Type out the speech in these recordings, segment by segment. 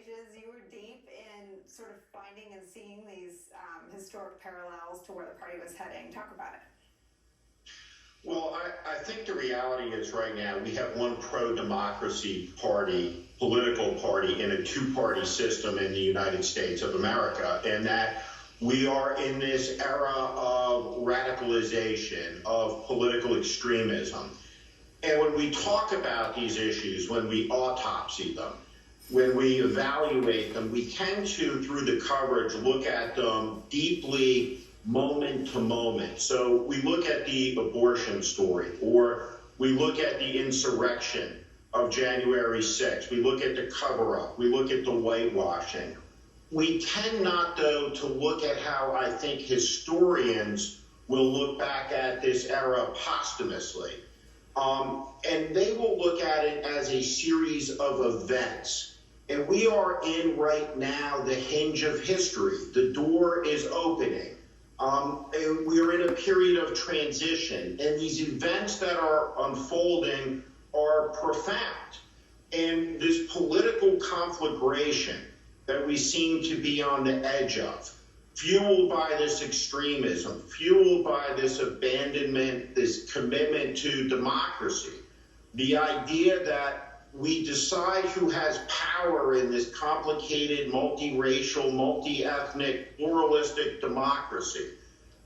pages, you were deep in sort of finding and seeing these historic parallels to where the party was heading. Talk about it. Well, I think the reality is right now we have one pro-democracy party, political party, in a two-party system in the United States of America, and that we are in this era of radicalization, of political extremism. And when we talk about these issues, when we autopsy them, when we evaluate them, we tend to, through the coverage, look at them deeply moment to moment. So we look at the abortion story, or we look at the insurrection of January 6th. We look at the cover-up. We look at the whitewashing. We tend not, though, to look at how I think historians will look back at this era posthumously. And they will look at it as a series of events. And we are in right now the hinge of history. The door is opening. And we are in a period of transition. And these events that are unfolding are profound. And this political conflagration that we seem to be on the edge of, fueled by this extremism, fueled by this abandonment, this commitment to democracy, the idea that we decide who has power in this complicated, multiracial, multi-ethnic, pluralistic democracy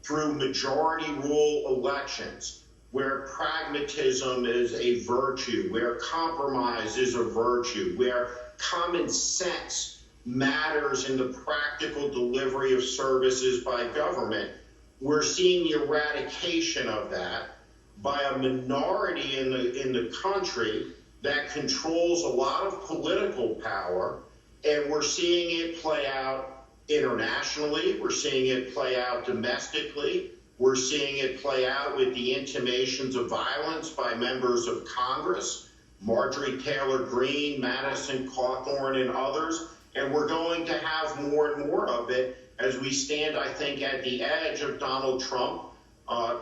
through majority rule elections, where pragmatism is a virtue, where compromise is a virtue, where common sense matters in the practical delivery of services by government. We're seeing the eradication of that by a minority in the country that controls a lot of political power, and we're seeing it play out internationally. We're seeing it play out domestically. We're seeing it play out with the intimations of violence by members of Congress, Marjorie Taylor Greene, Madison Cawthorn, and others. And we're going to have more and more of it as we stand, I think, at the edge of Donald Trump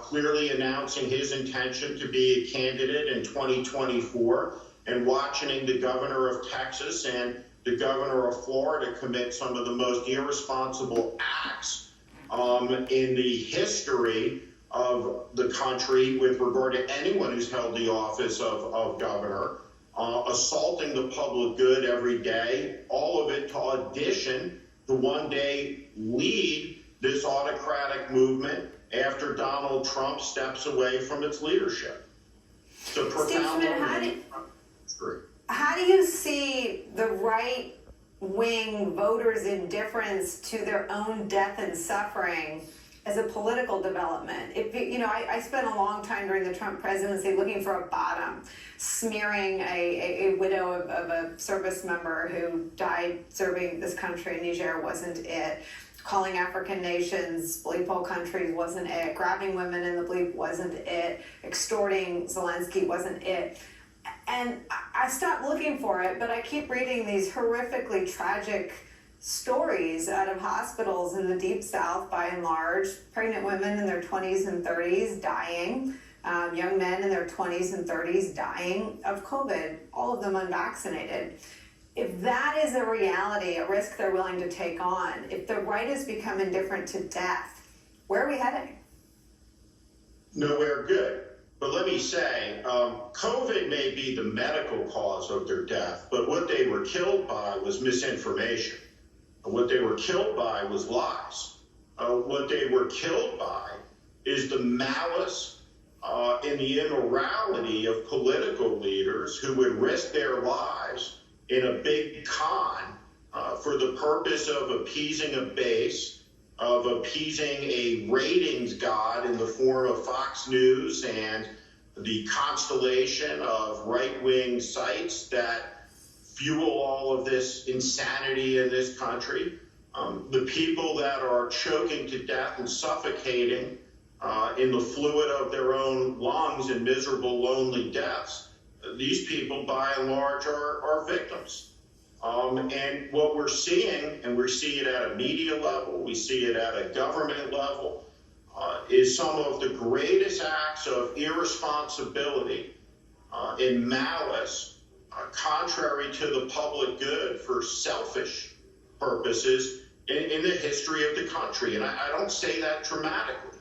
clearly announcing his intention to be a candidate in 2024, and watching the governor of Texas and the governor of Florida commit some of the most irresponsible acts in the history of the country with regard to anyone who's held the office of governor. Assaulting the public good every day, all of it to audition to one day lead this autocratic movement after Donald Trump steps away from its leadership. It's a profound how do you see the right-wing voters' indifference to their own death and suffering as a political development? I spent a long time during the Trump presidency looking for a bottom, smearing a widow of a service member who died serving this country. Niger wasn't it. Calling African nations bleep hole countries wasn't it. Grabbing women in the bleep wasn't it. Extorting Zelensky wasn't it. And I stopped looking for it, but I keep reading these horrifically tragic stories out of hospitals in the Deep South, by and large, pregnant women in their 20s and 30s dying, young men in their 20s and 30s dying of COVID, all of them unvaccinated. If that is a reality, a risk they're willing to take on, if the right has become indifferent to death, where are we heading? Nowhere good. But let me say, COVID may be the medical cause of their death, but what they were killed by was misinformation. What they were killed by was lies. What they were killed by is the malice and the immorality of political leaders who would risk their lives in a big con for the purpose of appeasing a base, of appeasing a ratings god in the form of Fox News and the constellation of right-wing sites that fuel all of this insanity in this country. The people that are choking to death and suffocating in the fluid of their own lungs in miserable, lonely deaths, these people, by and large, are victims. And what we're seeing, and we see it at a media level, we see it at a government level, is some of the greatest acts of irresponsibility and malice contrary to the public good for selfish purposes in the history of the country. And I don't say that dramatically.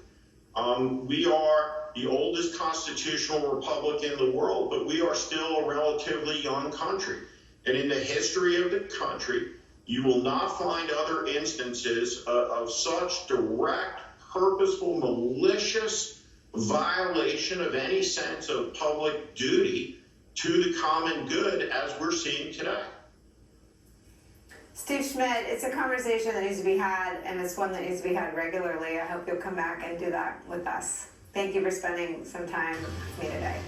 We are the oldest constitutional republic in the world, but we are still a relatively young country. And in the history of the country, you will not find other instances of such direct, purposeful, malicious violation of any sense of public duty to the common good as we're seeing today. Steve Schmidt, it's a conversation that needs to be had, and it's one that needs to be had regularly. I hope you'll come back and do that with us. Thank you for spending some time with me today.